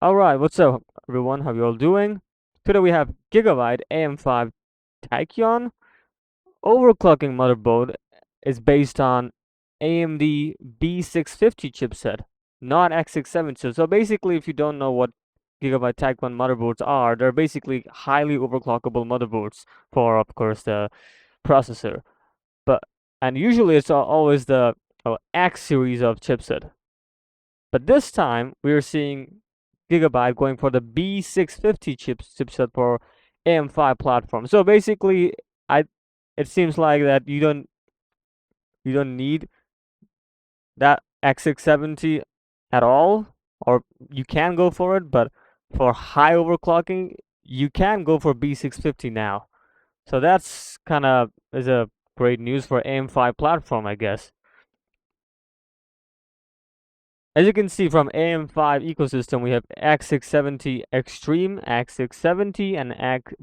Alright, what's up everyone? How you all doing? Today we have Gigabyte AM5 Tachyon. Overclocking motherboard is based on AMD B650 chipset, not X670. So basically, if you don't know what Gigabyte Tachyon motherboards are, they're basically highly overclockable motherboards for, of course, the processor. But and usually it's always the X series of chipset. But this time we're seeing Gigabyte going for the B650 chipset for AM5 platform. So basically, it seems like that you don't need that X670 at all, or you can go for it, but for high overclocking, you can go for B650 now. So that's kind of is a great news for AM5 platform, I guess. As you can see from AM5 ecosystem, we have X670 Extreme, X670, and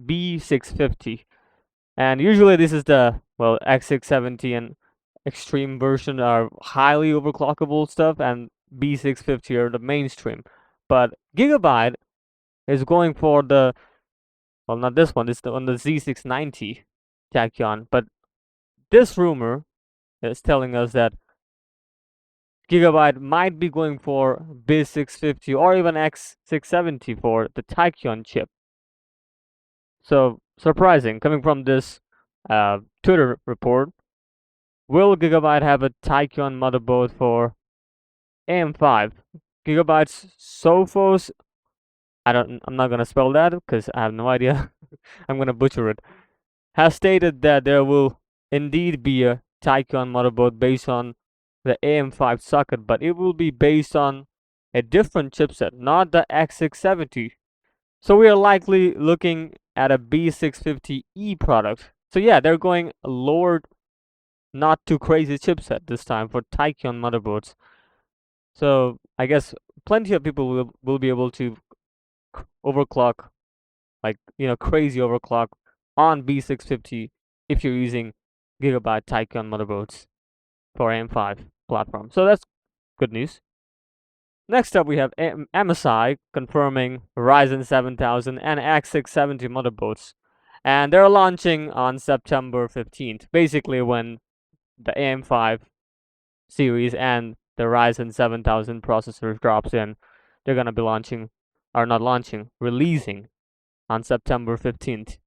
B650. And usually this is the, well, X670 and Extreme version are highly overclockable stuff, and B650 are the mainstream. But Gigabyte is going for the, well, not this one, it's on the Z690 Tachyon. But this rumor is telling us that Gigabyte might be going for B650 or even X670 for the Tachyon chip. So surprising, coming from this Twitter report. Will Gigabyte have a Tachyon motherboard for AM5? Gigabyte's Sophos. I'm not gonna spell that because I have no idea. I'm gonna butcher it. Has stated that there will indeed be a Tachyon motherboard based on the AM5 socket, but it will be based on a different chipset, not the X670. So we are likely looking at a B650E product. So yeah, they're going lower, not too crazy chipset this time for Tachyon motherboards. So I guess plenty of people will be able to overclock, like, crazy overclock on B650 if you're using Gigabyte Tachyon motherboards for AM5 platform. So that's good news. Next up, we have MSI confirming Ryzen 7000 and X670 motherboards. And they're launching on September 15th, basically when the AM5 series and the Ryzen 7000 processor drops in. They're gonna be releasing on September 15th.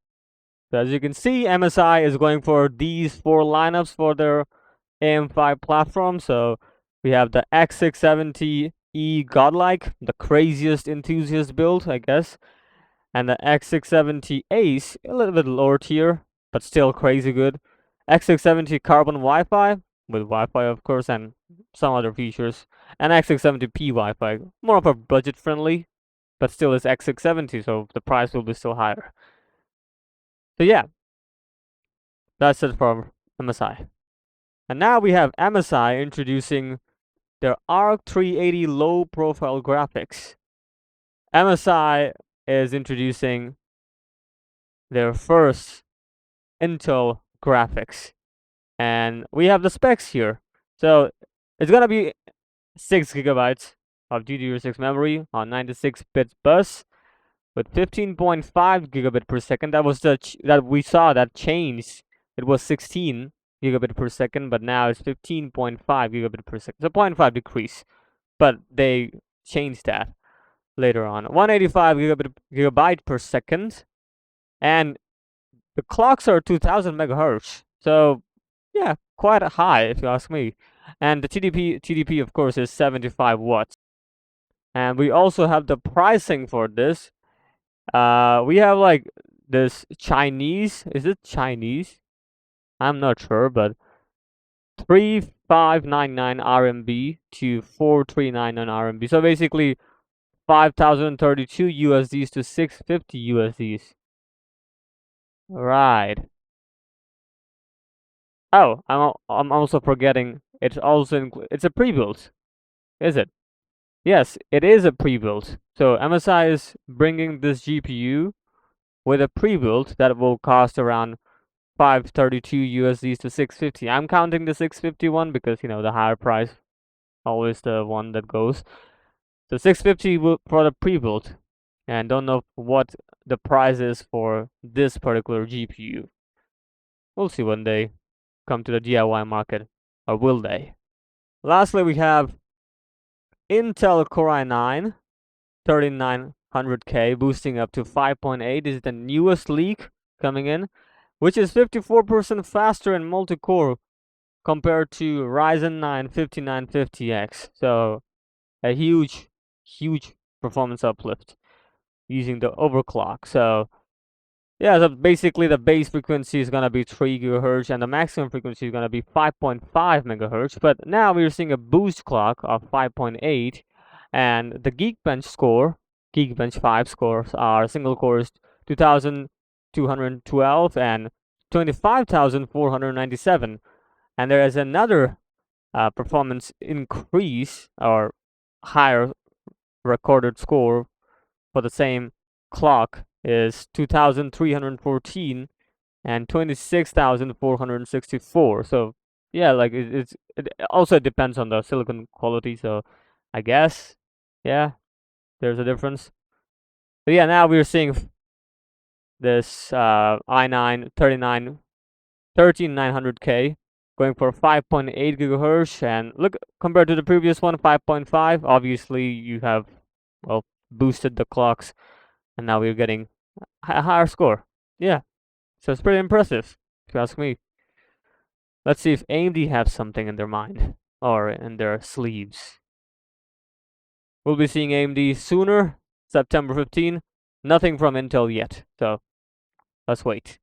So as you can see, MSI is going for these four lineups for their AM5 platform. So we have the X670E Godlike, the craziest enthusiast build, I guess, and the X670 Ace, a little bit lower tier, but still crazy good. X670 Carbon Wi-Fi, with Wi-Fi of course, and some other features, and X670P Wi-Fi, more of a budget friendly, but still is X670, so the price will be still higher. So yeah, that's it for MSI. And now we have MSI introducing their Arc A380 low profile graphics. MSI is introducing their first Intel graphics, and we have the specs here. So it's gonna be 6 gigabytes of GDDR6 memory on 96-bit bus with 15.5 gigabit per second. That was that we saw that changed. It was 16 gigabit per second, but now it's 15.5 gigabit per second. So 0.5 decrease, but they changed that later on. 185 gigabyte per second, and the clocks are 2000 megahertz. So yeah, quite high if you ask me. And the TDP of course is 75 watts. And we also have the pricing for this. We have like this Chinese. Is it Chinese? I'm not sure, but 3599 RMB to 4399 RMB. So basically 5032 USDs to 650 USDs. Right. Oh, I'm also forgetting. It's also it's a pre-built, is it? Yes, it is a pre-built. So MSI is bringing this GPU with a pre-built that will cost around 532 USDs to 650. I'm counting the 651 because the higher price always the one that goes. So 650 for the pre-built, and don't know what the price is for this particular GPU. We'll see when they come to the DIY market, or will they? Lastly, we have Intel Core i9-13900K boosting up to 5.8. This is the newest leak coming in, which is 54% faster in multi-core compared to Ryzen 9 5950X. So a huge performance uplift using the overclock. So yeah, so basically the base frequency is gonna be 3 GHz and the maximum frequency is gonna be 5.5 MHz. But now we're seeing a boost clock of 5.8, and the Geekbench 5 scores are single cores 2212 and 25,497, and there is another performance increase or higher recorded score for the same clock is 2314 and 26,464. So yeah, like it also depends on the silicon quality. So I guess yeah, there's a difference. But yeah, now we're seeing this i9 13900K going for 5.8 gigahertz, and look, compared to the previous one 5.5, obviously you have, well, boosted the clocks, and now we're getting a higher score. Yeah, so it's pretty impressive if you ask me. Let's see if AMD have something in their mind or in their sleeves. We'll be seeing AMD sooner, September 15. Nothing from Intel yet, so let's wait.